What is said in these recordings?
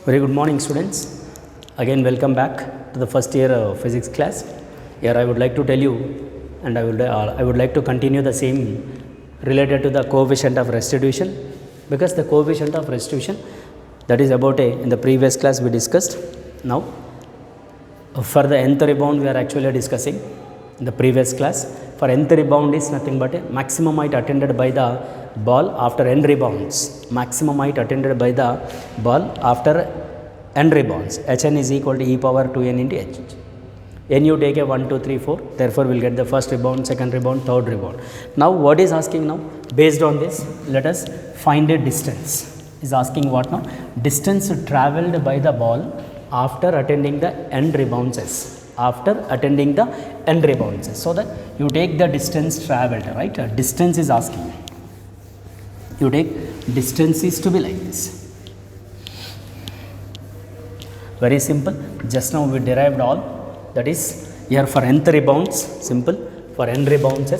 Very good morning, students. Again, welcome back to the first year physics class. Here I would like to tell you, and I would like to continue the same related to the coefficient of restitution, because the coefficient of restitution, that is about in the previous class we discussed. Now for the nth rebound we are actually discussing in the previous class. For nth rebound is nothing but a maximum height attained by the ball after n rebounds. Maximum height attained by the ball after n rebounds. Hn is equal to e power 2n into h. N you take a 1, 2, 3, 4. Therefore, we will get the first rebound, second rebound, third rebound. Now, what is asking now? Based on this, let us find a distance. Is asking what now? Distance travelled by the ball after attending the n rebounds. After attending the n rebounds. So that you take the distance travelled, right? Distance is asking. You take distance is to be like this. Very simple. Just now we derived all. That is here for nth rebounds, simple. For n rebounds,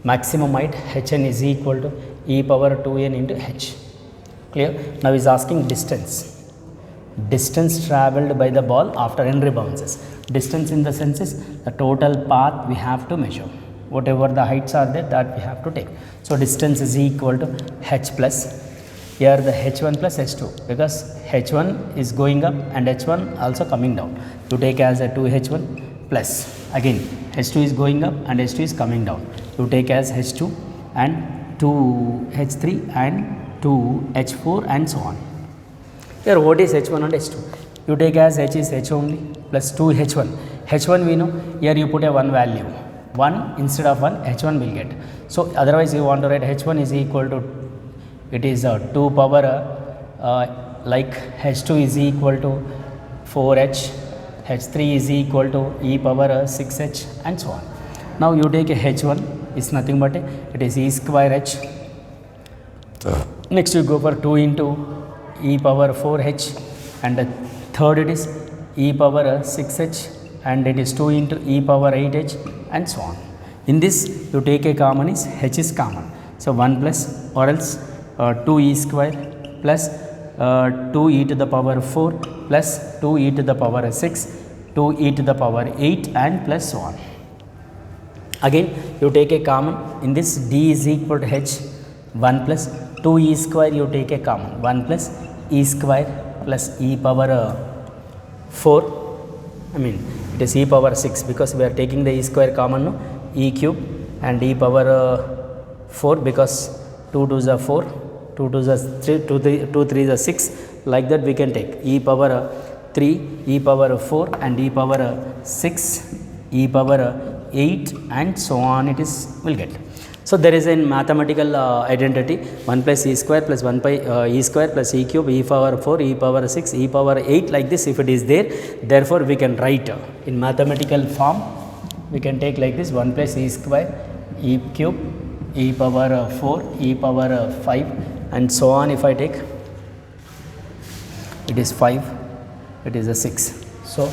maximum height Hn is equal to e power 2n into h. Clear? Now is asking distance. Distance travelled by the ball after n rebounds. Distance in the sense is the total path we have to measure. Whatever the heights are there, that we have to take. So distance is equal to h plus, here the h1 plus h2, because h1 is going up and h1 also coming down. You take as a 2h1 plus, again h2 is going up and h2 is coming down. You take as h2 and 2h3 and 2h4 and so on. Here what is h1 and h2? You take as h is h only plus 2h1. h1 we know, here you put a 1 value. 1 instead of 1, h1 will get. So otherwise you want to write h1 is equal to, it is 2 power like h2 is equal to 4h, h3 is equal to e power 6h and so on. Now you take a h1 is nothing but it is e square h. Next you go for 2 into e power 4h, and the third it is e power 6h, and it is 2 into e power 8h and so on. In this you take a common is h is common. So 1 plus or else 2 e square plus 2 e to the power 4 plus 2 e to the power 6, 2 e to the power 8 and plus so on. Again you take a common, in this d is equal to h, 1 plus 2 e square you take a common, 1 plus e square plus e power 4, I mean it is e power 6, because we are taking the e square common, no? E cube and e power 4, because 2 2s are 4, 2 2s are 3, 2 3s are 6, like that we can take e power 3, e power 4 and e power 6, e power 8 and so on it is will get. So there is a mathematical identity, 1 plus e square plus 1 by e square plus e cube, e power 4, e power 6, e power 8, like this if it is there. Therefore we can write in mathematical form, we can take like this, 1 plus e square, e cube, e power 4, e power 5 and so on. If I take, it is 5, it is a 6. So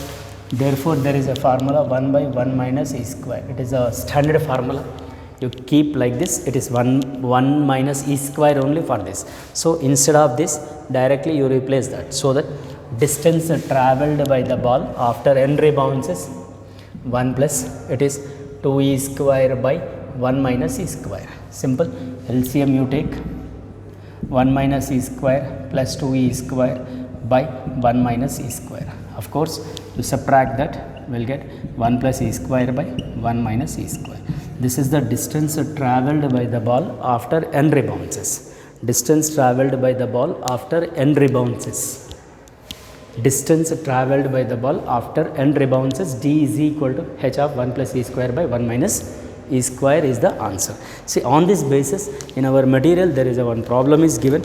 therefore there is a formula 1 by 1 minus e square. It is a standard formula. You keep like this, it is 1 minus e square only for this. So instead of this, directly you replace that. So that distance travelled by the ball after n rebounds is 1 plus, it is 2 e square by 1 minus e square. Simple. LCM you take 1 minus e square plus 2 e square by 1 minus e square. Of course, you subtract that, we will get 1 plus e square by 1 minus e square. This is the distance travelled by the ball after n rebounds. Distance travelled by the ball after n rebounds. Distance travelled by the ball after n rebounds, d is equal to h of 1 plus e square by 1 minus e square is the answer. See, on this basis in our material there is a one problem is given.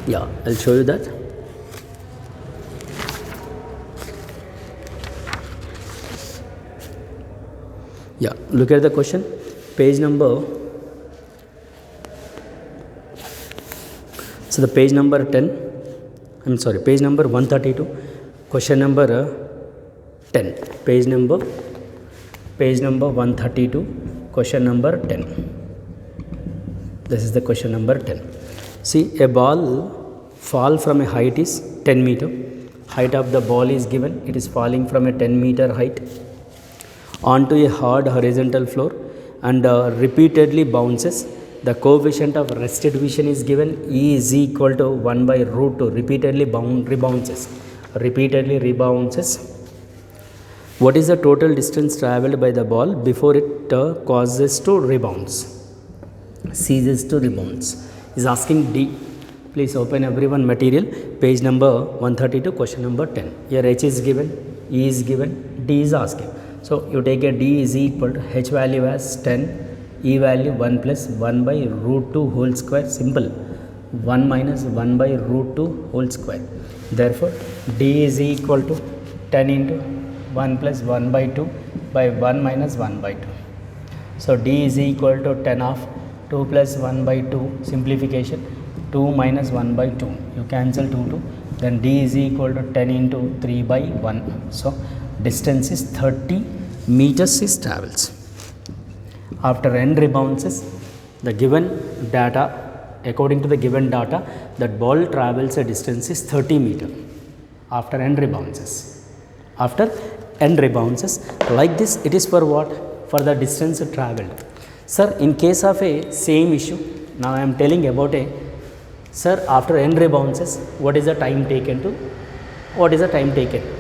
Yeah, I will show you that. Yeah, look at the question, page number, so the page number 10, I am sorry, page number 132, question number 10, page number 132, question number 10. This is the question number 10. See, a ball fall from a height is 10 meter. Height of the ball is given. It is falling from a 10 meter height onto a hard horizontal floor and repeatedly bounces. The coefficient of rest division is given. E is equal to 1 by root 2. Repeatedly rebounces. What is the total distance travelled by the ball before it ceases to rebounds? Is asking D. Please open everyone material, page number 132, question number 10. Here H is given, E is given, D is asking. So you take a D is equal to H value as 10, E value 1 plus 1 by root 2 whole square. Simple. 1 minus 1 by root 2 whole square. Therefore D is equal to 10 into 1 plus 1 by 2 by 1 minus 1 by 2. So D is equal to 10 of 2 plus 1 by 2, simplification, 2 minus 1 by 2. You cancel 2. Then D is equal to 10 into 3 by 1. So distance is 30 meters is travels. After n rebounds, the given data, according to the given data, that ball travels a distance is 30 meter. After n rebounds. Like this, it is for what? For the distance travelled. Sir, in case of a same issue, now I am telling about a, sir, after n rebounds, what is the time taken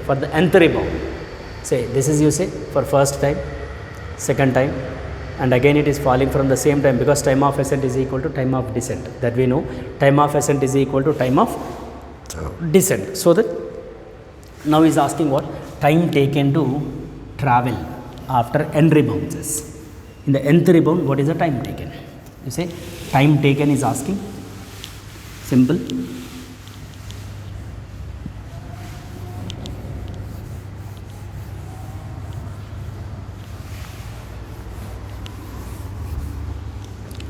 for the nth rebound? Say, this is you say for first time, second time, and again it is falling from the same time, because time of ascent is equal to time of descent. That we know, time of ascent is equal to time of descent. So that now is asking what? Time taken to travel after n rebounds. In the nth rebound, what is the time taken? You say time taken is asking. Simple.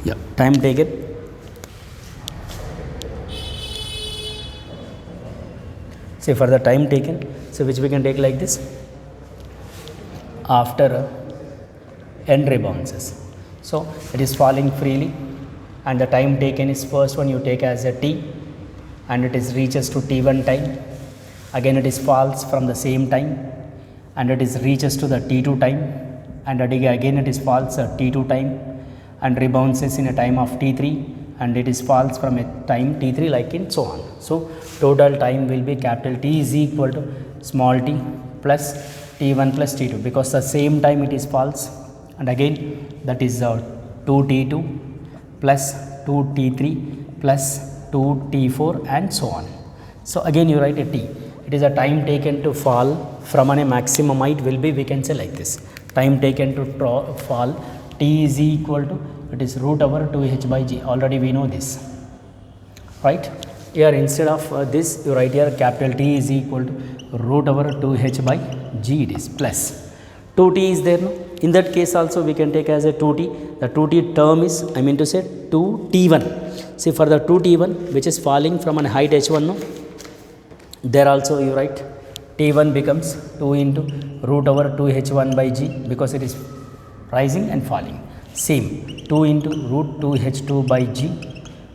Yeah, time taken. Say for the time taken, so which we can take like this. After n rebounds, so it is falling freely, and the time taken is first one you take as a t, and it is reaches to t1 time. Again it is falls from the same time, and it is reaches to the t2 time, and again it is falls at t2 time, and rebounds in a time of t3, and it is falls from a time t3, like in so on. So total time will be capital T is equal to small t plus t1 plus t2, because the same time it is falls, and again that is 2t2 plus 2t3 plus 2t4 and so on. So again you write a t. It is a time taken to fall from a maximum height will be, we can say like this. Time taken to fall, t is equal to, it is root over 2h by g. Already we know this, right? Here instead of this you write here capital T is equal to root over 2h by g, it is plus 2t is there, no? In that case also we can take as a 2t. The 2t term is, I mean to say 2t1. See, for the 2t1 which is falling from a height h1, no? There also you write t1 becomes 2 into root over 2h1 by g, because it is rising and falling. Same 2 into root 2h2 by g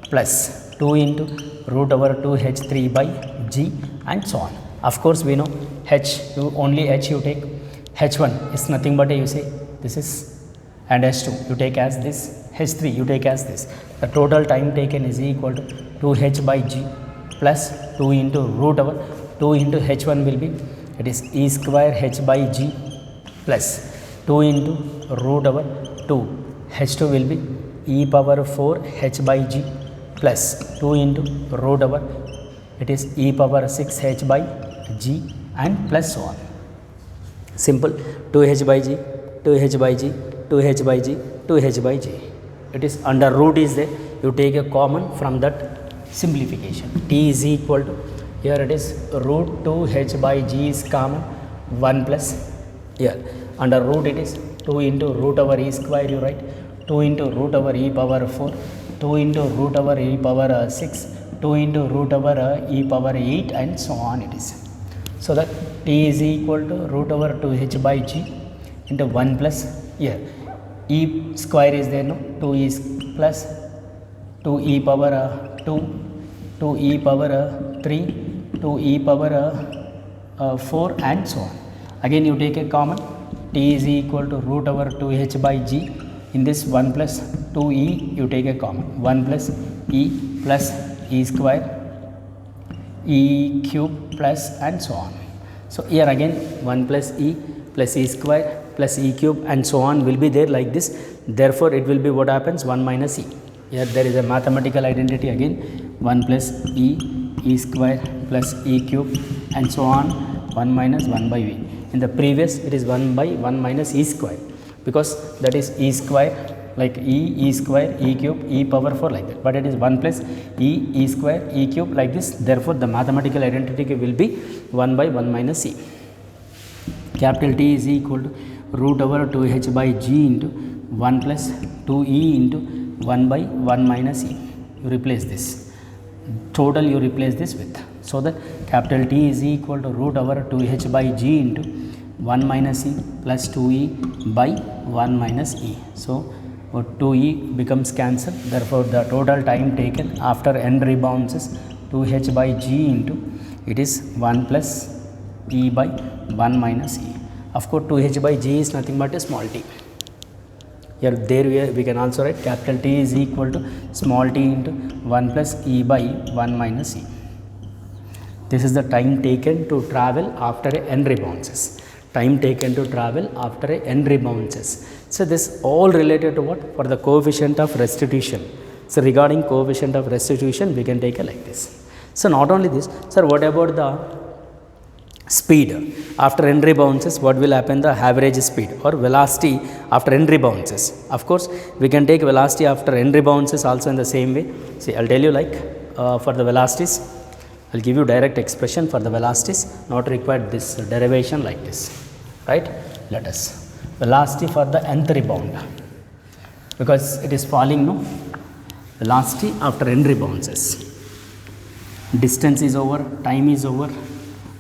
plus 2 into root over 2h3 by g and so on. Of course we know h, you only h you take. H1 is nothing but you say this is, and h2 you take as this, h3 you take as this. The total time taken is equal to 2h by g plus 2 into root over 2 into h1 will be, it is e square h by g plus 2 into root over 2, h2 will be e power 4 h by g plus 2 into root over, it is e power 6 h by g and plus so on. Simple. 2h by g, 2h by g, 2h by g, 2h by g. It is under root is there, you take a common from that simplification. T is equal to, here it is root 2h by g is common, 1 plus, here under root it is 2 into root over e square you write, 2 into root over e power 4, 2 into root over e power 6, 2 into root over e power 8 and so on it is. So that t is equal to root over 2h by g into 1 plus, here e square is there, no, 2 is plus 2 e power 2, 2 e power 3, 2 e power 4 and so on. Again you take a common, t is equal to root over 2h by g. In this 1 plus 2e you take a common, 1 plus e plus e square, e cube plus and so on. So here again 1 plus e plus e square plus e cube and so on will be there like this. Therefore it will be what happens, 1 minus e. Here there is a mathematical identity again, 1 plus e square plus e cube and so on, 1 minus 1 by v. In the previous it is 1 by 1 minus e square, because that is e square, like e square, e cube, e power 4 like that, but it is 1 plus e square, e cube like this. Therefore the mathematical identity will be 1 by 1 minus e. Capital T is equal to root over 2h by g into 1 plus 2e into 1 by 1 minus e. You replace this, total you replace this with, so that capital T is equal to root over 2h by g into 1 minus e plus 2e by 1 minus e. So 2e becomes cancelled. Therefore the total time taken after n rebounds is 2h by g into, it is 1 plus e by 1 minus e. Of course 2h by g is nothing but a small t. Here there we can also write capital T is equal to small t into 1 plus e by 1 minus e. This is the time taken to travel after a n rebounds. Time taken to travel after a n rebounds. So this all related to what? For the coefficient of restitution. So regarding coefficient of restitution we can take it like this. So not only this, sir, what about the speed after n rebounds? What will happen, the average speed or velocity after n rebounds? Of course we can take velocity after n rebounds also in the same way. See, I'll tell you, like for the velocities I'll give you direct expression for the velocities, not required this derivation like this, right? Let us, velocity for the nth rebound, because it is falling, no, velocity after n rebounds, distance is over, time is over,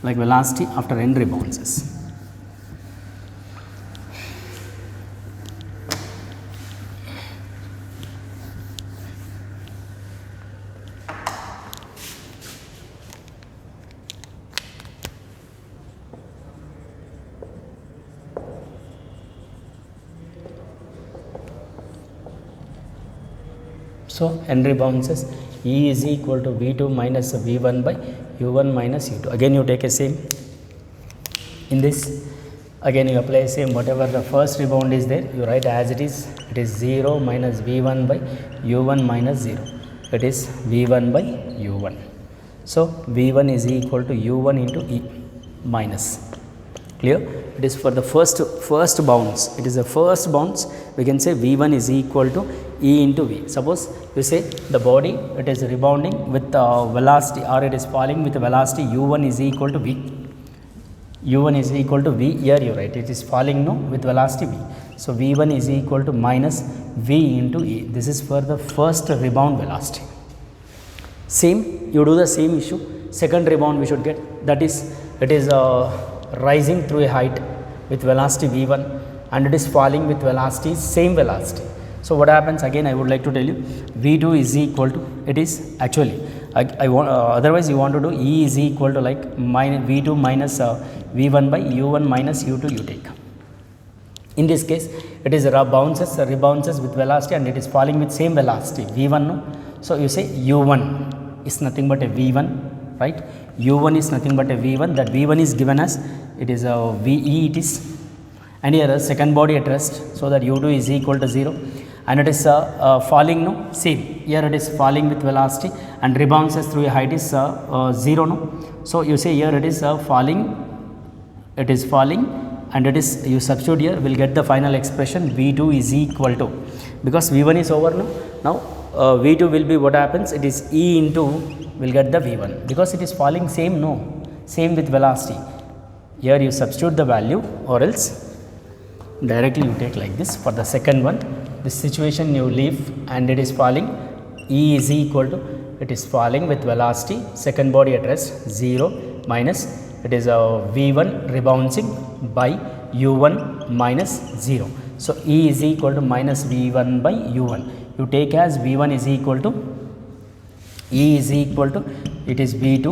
like velocity after n rebounds. So n rebounds, E is equal to V2 minus V1 by U1 minus U2. Again you take a same. In this again you apply same, whatever the first rebound is there you write as it is. It is 0 minus V1 by U1 minus 0. It is V1 by U1. So V1 is equal to U1 into E minus. Clear? It is for the first bounce. It is the first bounce. We can say V1 is equal to E into V. Suppose you say the body, it is rebounding with velocity, or it is falling with velocity U1 is equal to V. U1 is equal to V. Here you write it is falling, no, with velocity V. So V1 is equal to minus V into E. This is for the first rebound velocity. Same, you do the same issue. Second rebound we should get, that is it is rising through a height with velocity V1 and it is falling with velocity, same velocity. So what happens, again I would like to tell you, V2 is equal to, it is actually I want otherwise you want to do E is equal to like minus V2 minus V1 by U1 minus U2 you take. In this case it is rebounds with velocity and it is falling with same velocity V1, no? So you say U1 is nothing but a V1, right? U1 is nothing but a V1. That V1 is given as, it is a VE it is, and here a second body at rest, so that U2 is equal to 0 and it is falling, no, same, here it is falling with velocity and rebounds through a height is 0, no. So you say here it is falling and it is, you substitute here, will get the final expression V2 is equal to, because V1 is over, no. Now V2 will be, what happens, it is E into, will get the V1, because it is falling same, no, same with velocity. Here you substitute the value, or else directly you take like this. For the second one, this situation you leave and it is falling, E is equal to, it is falling with velocity, second body at rest 0 minus, it is V1 rebounding by U1 minus 0. So E is equal to minus V1 by U1. you take as v1 is equal to E is equal to, it is v2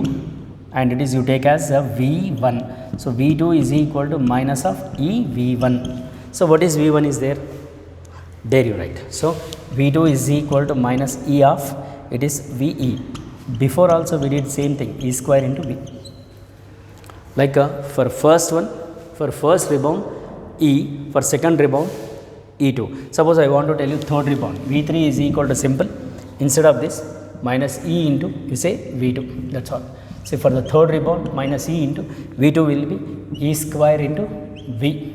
and it is you take as a v1. So v2 is equal to minus of E v1. So what is v1 is there? There you write. So v2 is equal to minus E of, it is ve. Before also we did same thing, E square into v. Like for first one, for first rebound E, for second rebound E2. Suppose I want to tell you third rebound, v3 is equal to simple, instead of this minus E into, you say v2, that's all. So for the third rebound minus E into v2 will be E square into v.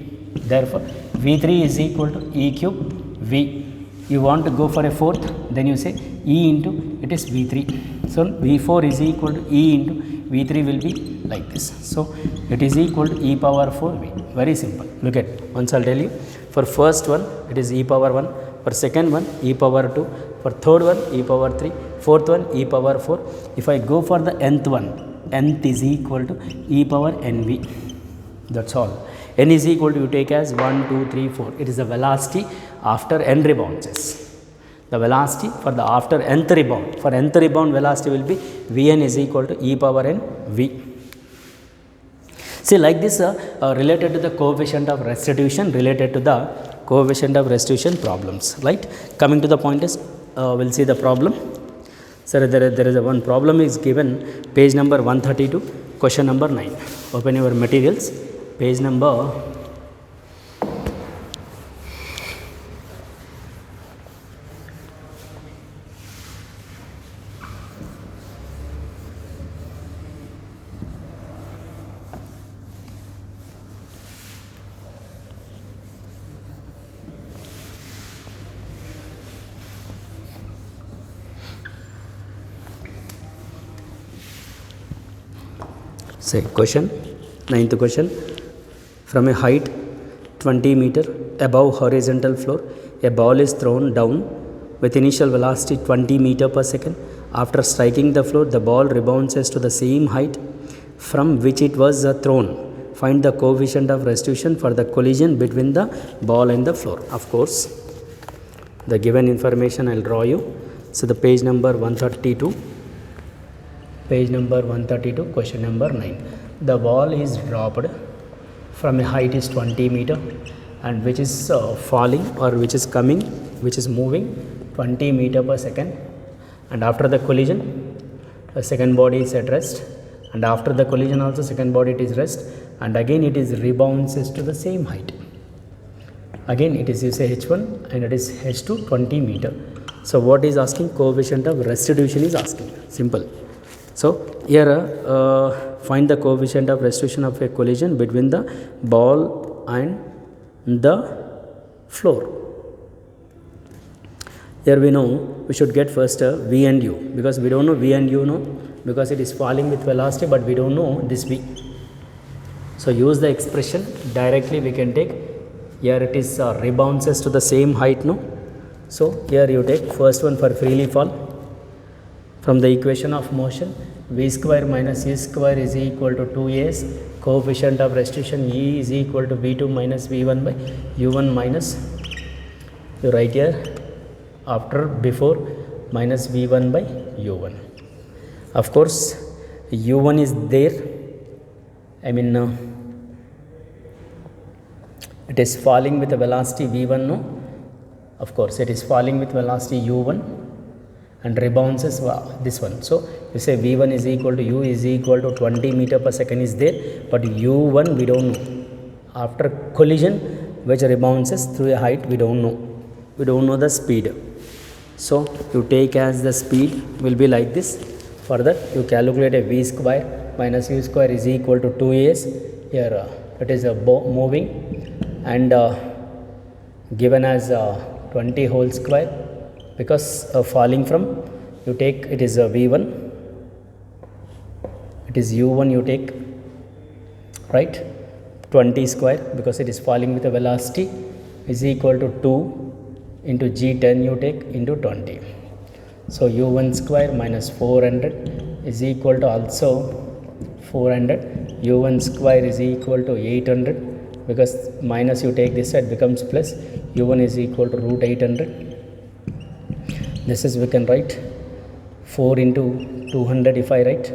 Therefore v3 is equal to E cube v. You want to go for a fourth, then you say E into, it is v3. So v4 is equal to E into v3 will be like this. So it is equal to E power 4v. Very simple. Look at, once I'll tell you. For first one it is E power 1, for second one E power 2, for third one E power 3, fourth one E power 4. If I go for the nth one, nth is equal to E power nv. That's all. N is equal to, you take as 1, 2, 3, 4. It is the velocity after n rebounds. The velocity for the after nth rebound. For nth rebound velocity will be Vn is equal to E power n v. See, like this related to the coefficient of restitution, related to the coefficient of restitution problems, right? Coming to the point is, we'll see the problem. Sir, there is a one problem is given, page number 132, question number 9. Open your materials, page number say question, 9th question. From a height 20 meter above horizontal floor, a ball is thrown down with initial velocity 20 meter per second. After striking the floor, the ball rebounds to the same height from which it was thrown. Find the coefficient of restitution for the collision between the ball and the floor. Of course, the given information I'll draw you. So the page number 132. Page number 132, question number 9. The ball is dropped from a height is 20 meter and which is falling or which is coming, which is moving 20 meter per second, and after the collision the second body is at rest, and after the collision also second body it is rest, and again it is rebounds to the same height. Again it is, you say h1 and it is h2 20 meter. So what is asking? Coefficient of restitution is asking. Simple. So here find the coefficient of restitution of a collision between the ball and the floor. Here we know we should get first v and u, because we don't know v and u, no, because it is falling with velocity, but we don't know this v. So use the expression directly we can take. Here it is rebounds to the same height, no. So here you take first one for freely fall. From the equation of motion, v square minus e square is equal to 2as, coefficient of restitution E is equal to v2 minus v1 by u1 minus, you write here after before minus v1 by u1. Of course u1 is there, I mean it is falling with a velocity v1, no, of course it is falling with velocity u1 and rebounds is this one. So you say v1 is equal to u is equal to 20 meter per second is there, but u1 we don't know. After collision which rebounds through a height we don't know. We don't know the speed. So you take as the speed will be like this. For that you calculate a v square minus u square is equal to 2as. Here it is a moving and given as 20 whole square, because falling from, you take it is a v1, it is u1 you take, right, 20 square because it is falling with a velocity is equal to 2 into g10 you take into 20. So u1 square minus 400 is equal to also 400, u1 square is equal to 800, because minus you take this side becomes plus, u1 is equal to root 800. This is we can write 4 into 200 if I write.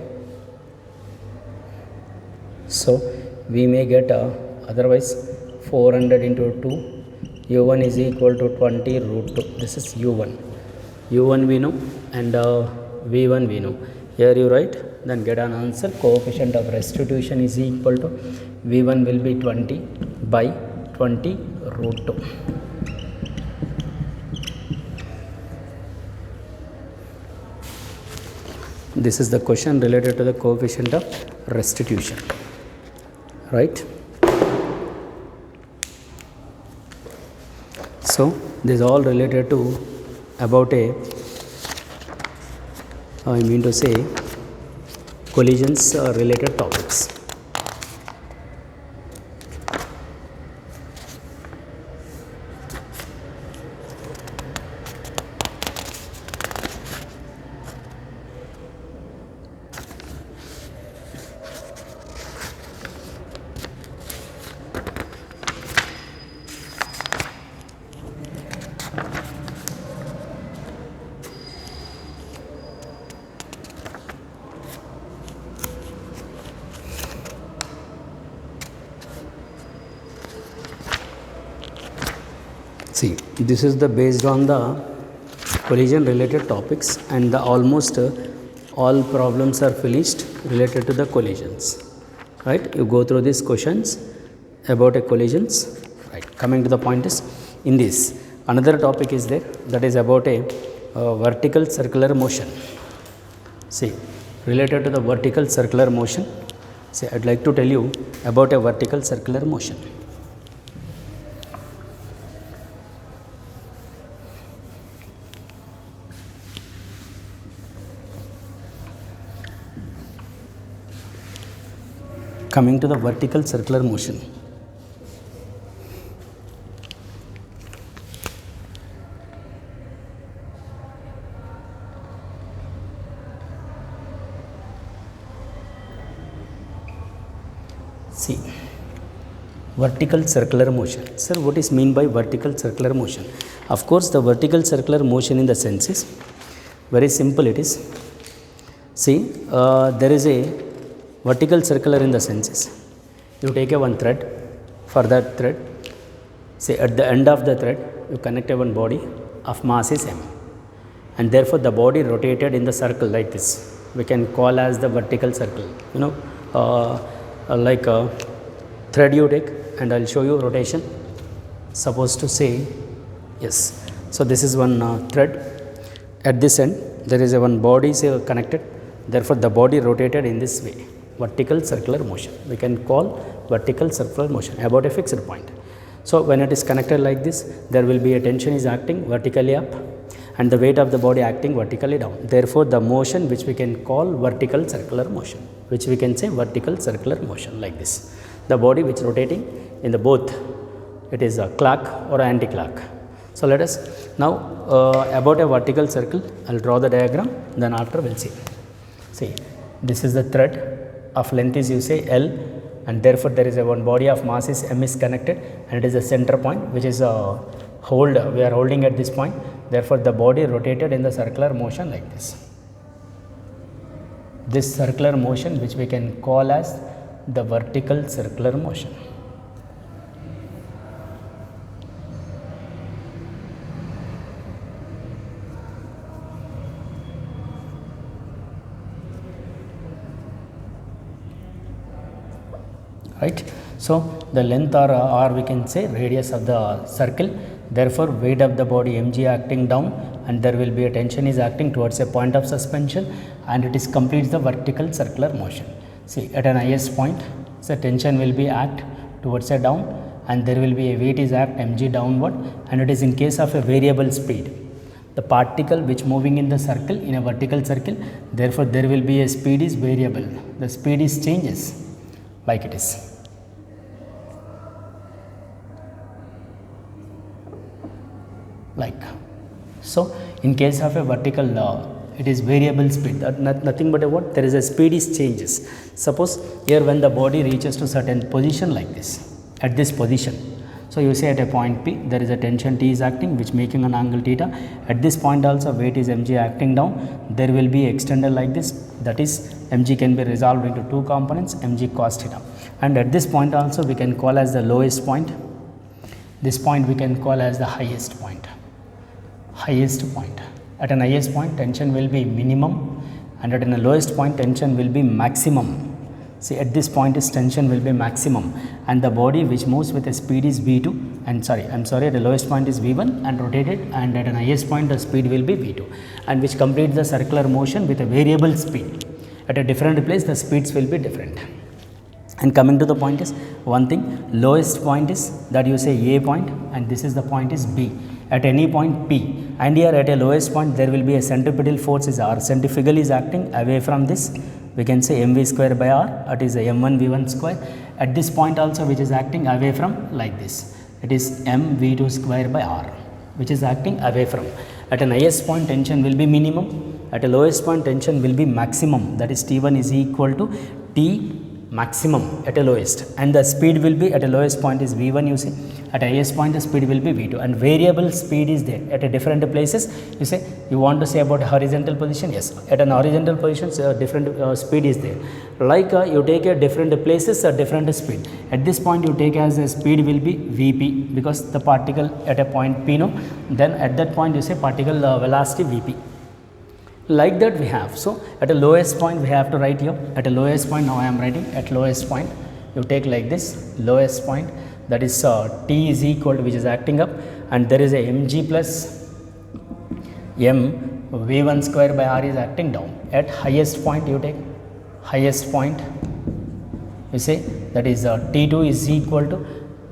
So we may get otherwise 400 into 2, u1 is equal to 20 root 2. This is u1. u1 we know and v1 we know. Here you write, then get an answer. Coefficient of restitution is equal to v1 will be 20 by 20 root 2. This is the question related to the coefficient of restitution, right? So this is all related to about I mean to say collisions related topics. See, this is the based on the collision related topics, and the almost all problems are finished related to the collisions, right? You go through these questions about a collisions, right? Coming to the point is, in this another topic is there, that is about a vertical circular motion. See, related to the vertical circular motion, see, I'd like to tell you about a vertical circular motion. Coming to the vertical circular motion. See, vertical circular motion. Sir, what is mean by vertical circular motion? Of course, the vertical circular motion in the sense is very simple. It is, see, there is a vertical circular in the senses. You take a one thread, for that thread, say at the end of the thread, you connect a one body of mass is m, and therefore the body rotated in the circle like this. We can call as the vertical circle. You know, like a thread you take, and I'll show you rotation. Suppose to say, yes. So this is one thread. At this end, there is a one body is connected. Therefore, the body rotated in this way. Vertical circular motion. We can call vertical circular motion about a fixed point. So when it is connected like this, there will be a tension is acting vertically up, and the weight of the body acting vertically down. Therefore, the motion which we can call vertical circular motion, which we can say vertical circular motion like this. The body which rotating in the both, it is a clock or anti-clock. So let us now about a vertical circle. I'll draw the diagram. Then after we'll see. See, this is the thread. Of length is you say L, and therefore there is a one body of mass is m is connected, and it is a center point which is a hold, we are holding at this point. Therefore the body rotated in the circular motion like this. This circular motion which we can call as the vertical circular motion. Right. So the length or we can say radius of the circle, therefore weight of the body mg acting down, and there will be a tension is acting towards a point of suspension, and it is completes the vertical circular motion. See, at an highest point, so tension will be act towards a down, and there will be a weight is act mg downward, and it is in case of a variable speed. The particle which moving in the circle, in a vertical circle, therefore there will be a speed is variable. The speed is changes like it is. Like so, in case of a vertical it is variable speed, that nothing but a what, there is a speed is changes. Suppose here when the body reaches to certain position like this, at this position, So you say at a point P there is a tension T is acting which making an angle theta. At this point also weight is mg acting down, there will be extended like this, that is mg can be resolved into two components, mg cos theta. And at this point also we can call as the lowest point, this point we can call as the highest point. At an highest point tension will be minimum, and at the lowest point tension will be maximum. See, at this point is tension will be maximum, and the body which moves with a speed is v2, and at the lowest point is v1 and rotated, and at an highest point the speed will be v2, and which completes the circular motion with a variable speed. At a different place the speeds will be different. And coming to the point is one thing, lowest point is that you say A point, and this is the point is B at any point P, and here at a lowest point there will be a centripetal force is R, centrifugal is acting away from this, we can say mv square by R, that is m1 v1 square. At this point also which is acting away from like this, it is mv2 square by R, which is acting away from. At an highest point tension will be minimum, at a lowest point tension will be maximum, that is T1 is equal to T maximum at a lowest, and the speed will be at a lowest point is v1 you say, at a highest point the speed will be v2, and variable speed is there at a different places. You say you want to say about horizontal position, yes, at an horizontal position different speed is there, like you take a different places a different speed. At this point you take as a speed will be vp, because the particle at a point p, no, then at that point you say particle velocity vp, like that we have. So at the lowest point we have to write here, at a lowest point, now I am writing at lowest point, you take like this, lowest point, that is T is equal to, which is acting up, and there is a mg plus m v1 square by R is acting down. At highest point you take, highest point you say that is T2 is equal to,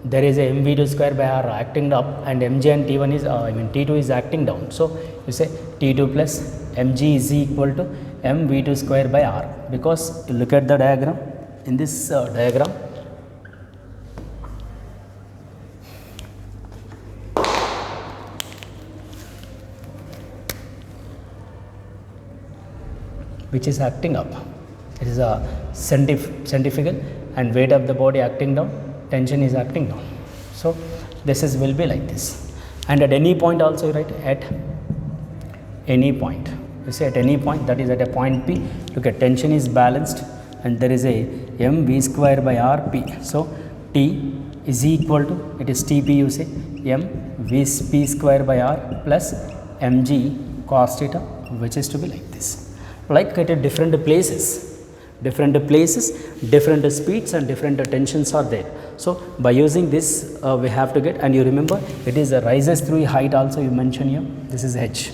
there is a mv2 square by R acting up, and mg and T1 is T2 is acting down. So you say T2 plus mg is equal to mv2 square by R, because you look at the diagram, in this diagram which is acting up, it is a centrifugal, and weight of the body acting down, tension is acting down. So this is will be like this. And at any point also you write at any point, you say at any point, that is at a point P, look at tension is balanced, and there is a mv square by Rp. So T is equal to, it is Tp you say, mv square by R plus mg cos theta, which is to be like this. Like at different places, different speeds and different tensions are there. So by using this we have to get, and you remember it is a rises through height also you mention here, this is h,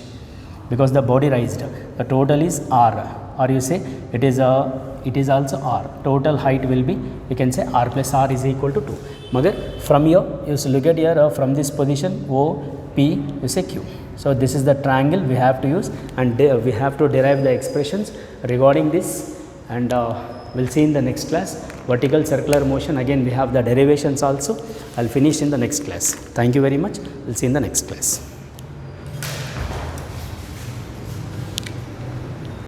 because the body raised, the total is R, or you say it is also R, total height will be, you can say R plus R is equal to 2. Magar from here you look at here, from this position O P you say Q. So this is the triangle we have to use, and we have to derive the expressions regarding this, and we'll see in the next class. Vertical circular motion, again we have the derivations also, I'll finish in the next class. Thank you very much, we'll see in the next class.